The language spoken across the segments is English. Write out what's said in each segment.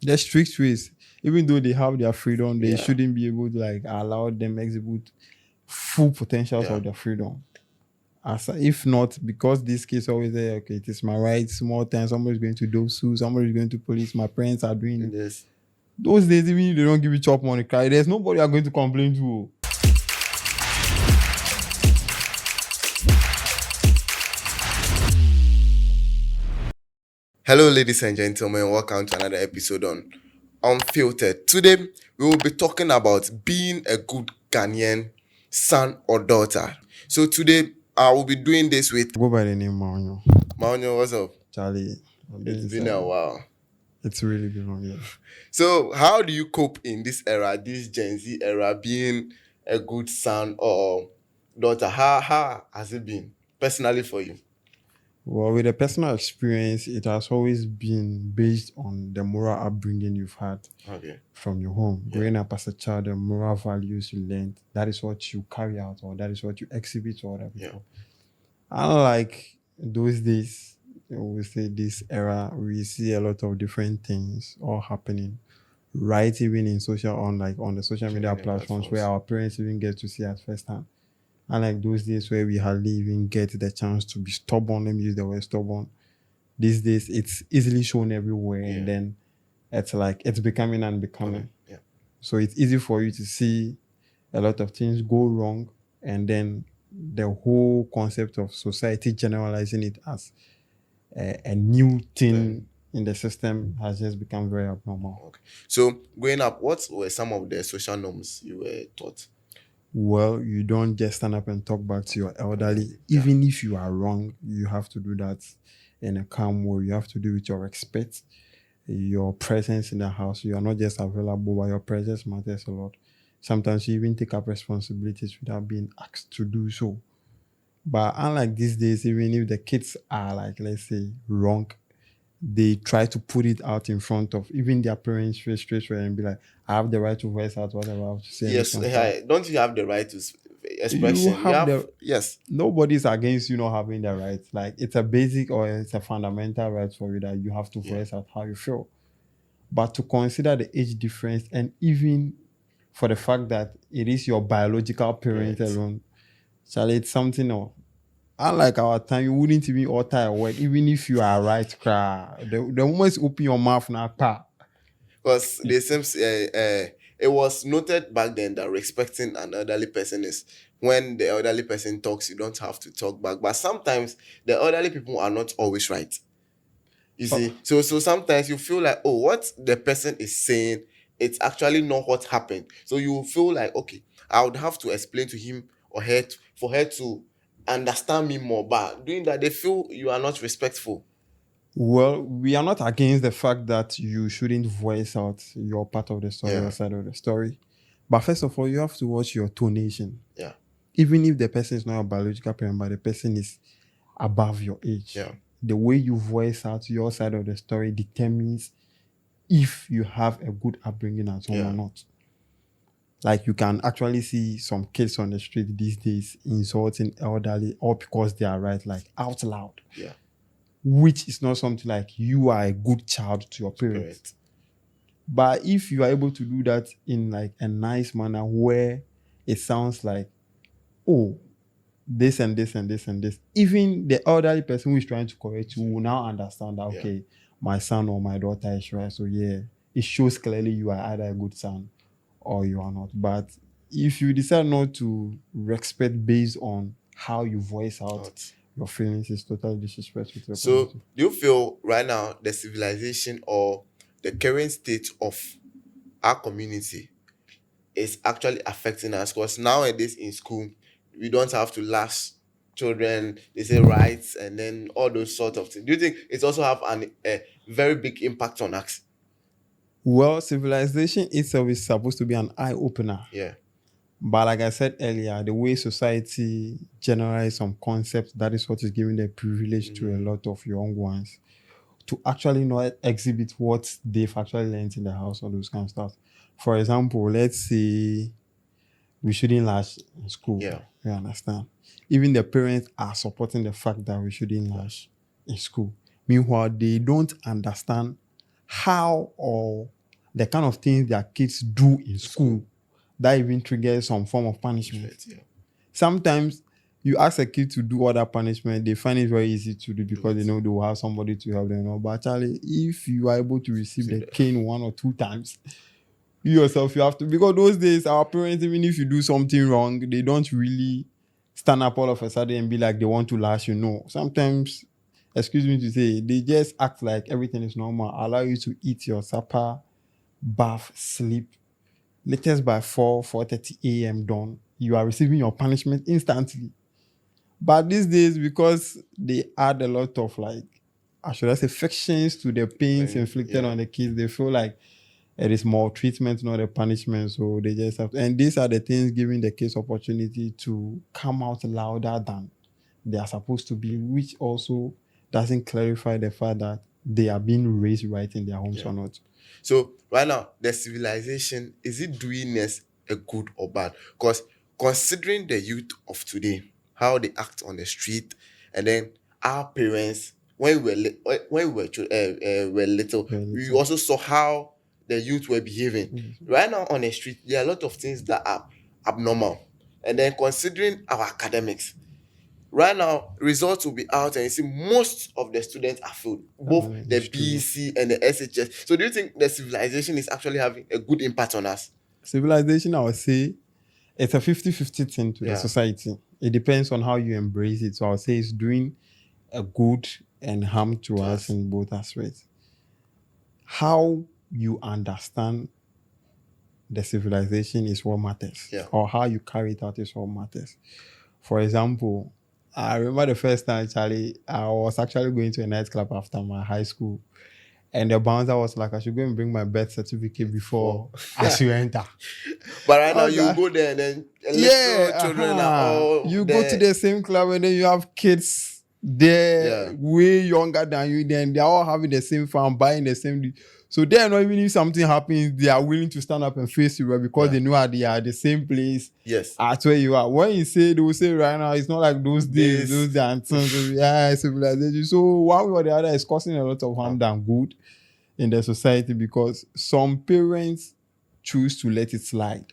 There's strict ways. Even though they have their freedom, they Yeah. shouldn't be able to like allow them exhibit full potentials Yeah. of their freedom. If not, because this case always say, okay, it is my right, small time, somebody's going to do sue, somebody's going to police, my parents are doing it. Yes. Those days, even if they don't give you chop money, cry, there's nobody are going to complain to. Hello, ladies and gentlemen. Welcome to another episode on Unfiltered. Today, we will be talking about being a good Ghanaian son or daughter. So today, I will be doing this with Go by the name Maunyo. Maunyo. What's up? Charlie. It's been a while. It's really been long, yeah. So, how do you cope in this era, this Gen Z era, being a good son or daughter? How has it been personally for you? Well, with a personal experience, it has always been based on the moral upbringing you've had from your home. Yeah. Growing up as a child, the moral values you learned, that is what you carry out or that is what you exhibit to other people. Unlike those days, we say this era, we see a lot of different things all happening. Right, even in on the social media platforms where our parents even get to see at first hand. Unlike those days where we hardly even get the chance to be stubborn, let me use the word stubborn. These days, it's easily shown everywhere, and then it's becoming unbecoming. Yeah. So it's easy for you to see a lot of things go wrong, and then the whole concept of society generalizing it as a new thing in the system has just become very abnormal. Okay. So growing up, what were some of the social norms you were taught? Well, you don't just stand up and talk back to your elderly. Even if you are wrong, you have to do that in a calm way. You have to do it with your respect, your presence in the house. You are not just available, but your presence matters a lot. Sometimes you even take up responsibilities without being asked to do so. But unlike these days, even if the kids are like, let's say, wrong, they try to put it out in front of even their parents straight and be like, I have the right to voice out whatever I have to say. Yes, don't you have the right to expression? Yes. Nobody's against you not having the right. Like, it's a basic or it's a fundamental right for you that you have to voice out how you feel. But to consider the age difference and even for the fact that it is your biological parent alone, Charlie, it's something else. Unlike our time, you wouldn't even utter a word, even if you are right. The moment you open your mouth now, because they seems it was noted back then that respecting an elderly person is when the elderly person talks, you don't have to talk back. But sometimes the elderly people are not always right. You see, so sometimes you feel like, oh, what the person is saying, it's actually not what happened. So you feel like, okay, I would have to explain to him or her for her to understand me more. But doing that, they feel you are not respectful. Well, we are not against the fact that you shouldn't voice out your part of the story, your side of the story. But first of all, you have to watch your tonation. Yeah. Even if the person is not a biological parent, but the person is above your age. Yeah. The way you voice out your side of the story determines if you have a good upbringing at home or not. Like, you can actually see some kids on the street these days insulting elderly all because they are right, like out loud. Yeah. Which is not something like you are a good child to your parents. But if you are able to do that in like a nice manner where it sounds like, oh, this and this and this and this, even the elderly person who is trying to correct you will now understand that, okay, my son or my daughter is right. So it shows clearly you are either a good son or you are not. But if you decide not to respect based on how you voice out your feelings, is totally disrespectful. So do you feel right now the civilization or the current state of our community is actually affecting us? Because nowadays in school, we don't have to lash children, they say rights and then all those sort of things. Do you think it also have a very big impact on us? Well, civilization itself is supposed to be an eye-opener. Yeah. But like I said earlier, the way society generalizes some concepts, that is what is giving the privilege to a lot of young ones to actually not exhibit what they've actually learned in the house, all those kind of stuff. For example, let's say we shouldn't lash in school. Yeah. You understand? Even the parents are supporting the fact that we shouldn't lash in school. Meanwhile, they don't understand how or the kind of things their kids do in school that even triggers some form of punishment. Yeah. Sometimes you ask a kid to do other punishment, they find it very easy to do because they know they will have somebody to help them. But Charlie, if you are able to receive the cane 1 or 2 times, you yourself, you have to, because those days our parents, even if you do something wrong, they don't really stand up all of a sudden and be like they want to lash you. No, sometimes, excuse me to say, they just act like everything is normal, allow you to eat your supper, bath, sleep. Latest by 4:30 a.m. done, you are receiving your punishment instantly. But these days, because they add a lot of should I say, fictions to the pains inflicted on the kids, they feel like it is more treatment, not a punishment. So they just have to, and these are the things giving the kids opportunity to come out louder than they are supposed to be, which also doesn't clarify the fact that they are being raised right in their homes or not. So right now, the civilization, is it doing us a good or bad? Because considering the youth of today, how they act on the street, and then our parents, when we were little, we also saw how the youth were behaving. Mm-hmm. Right now on the street, there are a lot of things that are abnormal. And then considering our academics, right now, results will be out and you see most of the students are filled, both the BC and the SHS. So do you think the civilization is actually having a good impact on us? Civilization, I would say, it's a 50-50 thing to the society. It depends on how you embrace it. So I would say it's doing a good and harm to us in both aspects. How you understand the civilization is what matters. Or how you carry it out is what matters. For example, I remember the first time, Charlie, I was actually going to a nightclub after my high school. And the bouncer was like, I should go and bring my birth certificate before I should enter. But right now, you go there and then children are all you there. go to the same club and then you have kids there way younger than you. Then they're all having the same fun, buying the same. So they're not even if something happens, they are willing to stand up and face you because they know that they are the same place at where you are. When you say, they will say right now, it's not like those days, those dances, civilization. So one way or the other is causing a lot of harm than good in the society because some parents choose to let it slide,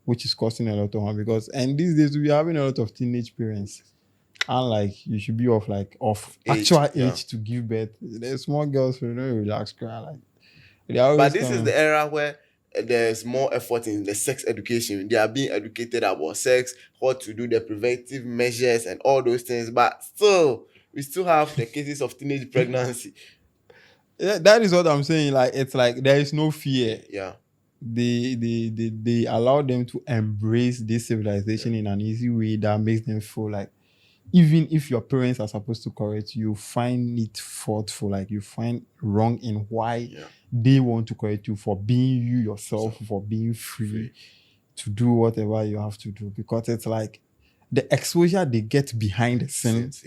which is causing a lot of harm and these days we are having a lot of teenage parents. And you should be of actual age to give birth. There's small girls who don't relax, cry But this is the era where there's more effort in the sex education. They are being educated about sex, how to do the preventive measures and all those things. But still, we still have the cases of teenage pregnancy. That is what I'm saying. It's there is no fear. They allow them to embrace this civilization in an easy way that makes them feel like even if your parents are supposed to correct you, find it thoughtful. You find wrong in why they want to correct you for being you yourself, for being free to do whatever you have to do. Because it's the exposure they get behind the scenes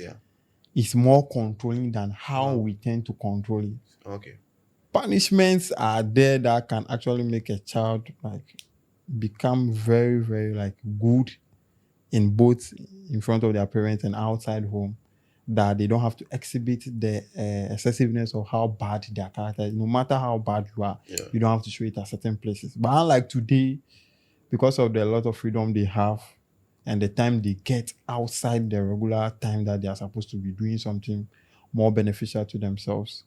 is more controlling than how we tend to control it. Okay. Punishments are there that can actually make a child become very, very good in both in front of their parents and outside home, that they don't have to exhibit the excessiveness of how bad their character is. No matter how bad you are, you don't have to show it at certain places. But unlike today, because of the lot of freedom they have and the time they get outside the regular time that they are supposed to be doing something more beneficial to themselves,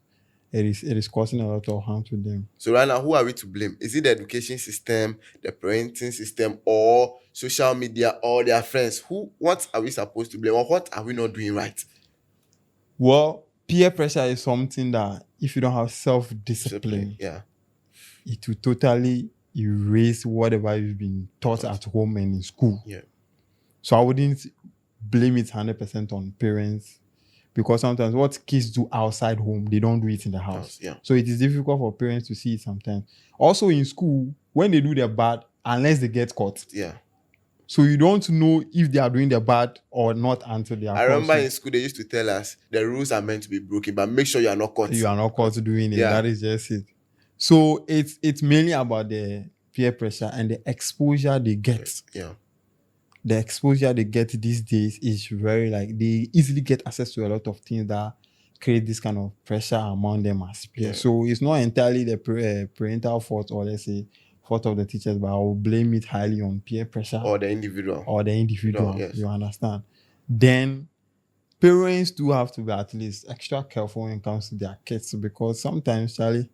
it is causing a lot of harm to them. So right now, who are we to blame? Is it the education system, the parenting system, or social media, or their friends? What are we supposed to blame, or what are we not doing right? Well, peer pressure is something that if you don't have self-discipline, it will totally erase whatever you've been taught at home and in school. So I wouldn't blame it 100% on parents. Because sometimes what kids do outside home, they don't do it in the house. So it is difficult for parents to see it sometimes. Also in school, when they do their bad, unless they get caught. So you don't know if they are doing their bad or not until they are caught. I remember in school, they used to tell us the rules are meant to be broken, but make sure you are not caught. You are not caught doing it. That is just it. So it's mainly about the peer pressure and the exposure they get. The exposure they get these days is very they easily get access to a lot of things that create this kind of pressure among them as peers. Yeah. So it's not entirely the parental fault, or let's say fault of the teachers, but I will blame it highly on peer pressure Or the individual. Yes. You understand? Then parents do have to be at least extra careful when it comes to their kids, because sometimes, Charlie,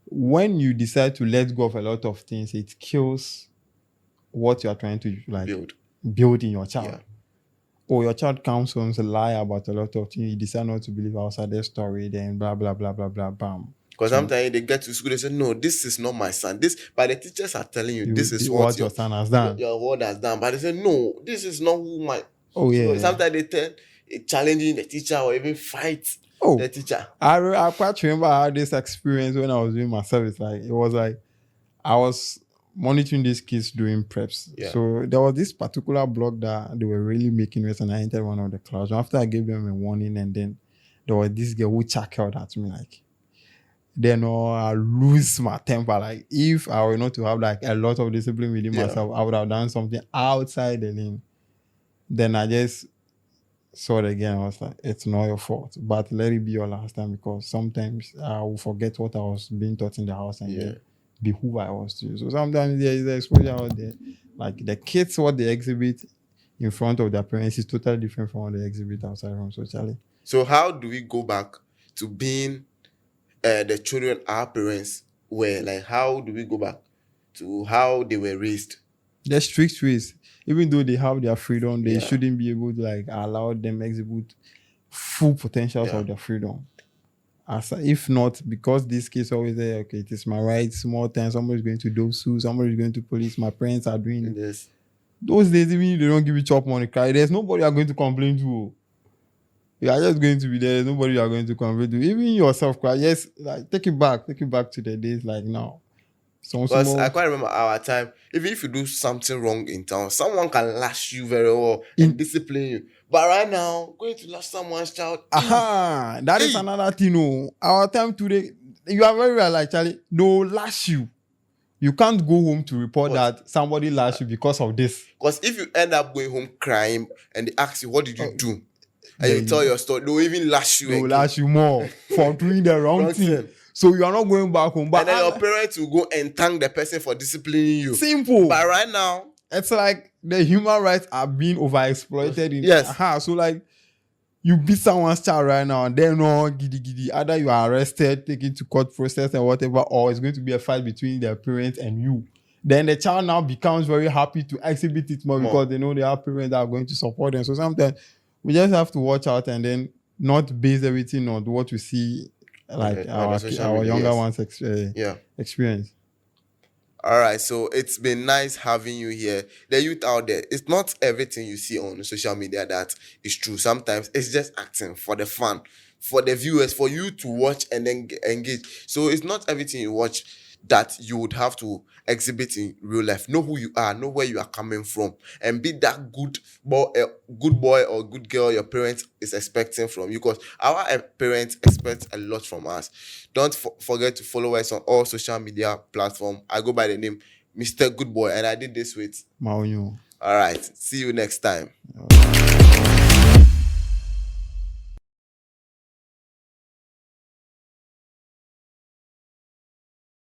when you decide to let go of a lot of things, it kills what you are trying to build in your child. Yeah. Or your child comes home to lie about a lot of things, you decide not to believe outside their story, then blah blah blah blah blah bam. Because sometimes they get to school, they say, no, this is not my son. But the teachers are telling you this is what your son has done. Your word has done. But they say, no, this is not who my. Oh yeah. So sometimes they tell challenging the teacher or even fight the teacher. I quite remember I had this experience when I was doing my service. Like it was like I was monitoring these kids doing preps. Yeah. So there was this particular block that they were really making it, and I entered one of the class. After I gave them a warning, and then there was this girl who chuckled at me like, then I lose my temper. Like if I were not to have like a lot of discipline within myself, I would have done something outside the lane. Then I just saw it again. I was like, it's not your fault, but let it be your last time, because sometimes I will forget what I was being taught in the house and be who I was to. So sometimes there is exposure out there. Like the kids, what they exhibit in front of their parents is totally different from what they exhibit outside from socially. So how do we go back to being the children our parents were? Like, how do we go back to how they were raised? The strict ways. Even though they have their freedom, they shouldn't be able to like allow them exhibit full potentials of their freedom. If not, because this case always say, okay, it is my right, small time, somebody's going to do sue, somebody's going to police, my parents are doing this. Those days, even if they don't give you chop money, cry, there's nobody you are going to complain to. You are just going to be there, there's nobody you are going to complain to. Even yourself, cry. Yes, like take it back to the days like now. Because I quite remember our time, even if you do something wrong in town, someone can lash you very well and discipline you. But right now, going to lash someone's child. That is another thing. No, our time today, you are very right, like Charlie. They'll lash you. You can't go home to report that somebody lashed you because of this. Because if you end up going home crying and they ask you, what did you do? And you tell your story, they'll even lash you. They'll lash you more for doing the wrong thing. So you are not going back home. But and then your parents will go and thank the person for disciplining you. Simple. But right now, it's like the human rights are being overexploited. Yes. So like you beat someone's child right now, and then giddy. Either you are arrested, taken to court process and whatever, or it's going to be a fight between their parents and you. Then the child now becomes very happy to exhibit it more because they know they have parents that are going to support them. So sometimes we just have to watch out and then not base everything on what we see like our younger ones experience. All right, so it's been nice having you here. The youth out there, it's not everything you see on social media that is true. Sometimes it's just acting for the fun, for the viewers, for you to watch and then engage. So it's not everything you watch that you would have to exhibit in real life. Know who you are, know where you are coming from, and be that good boy or good girl your parents is expecting from you, because our parents expect a lot from us. Don't forget to follow us on all social media platforms. I go by the name Mr. Good Boy, and I did this with Maunyo. All right, see you next time.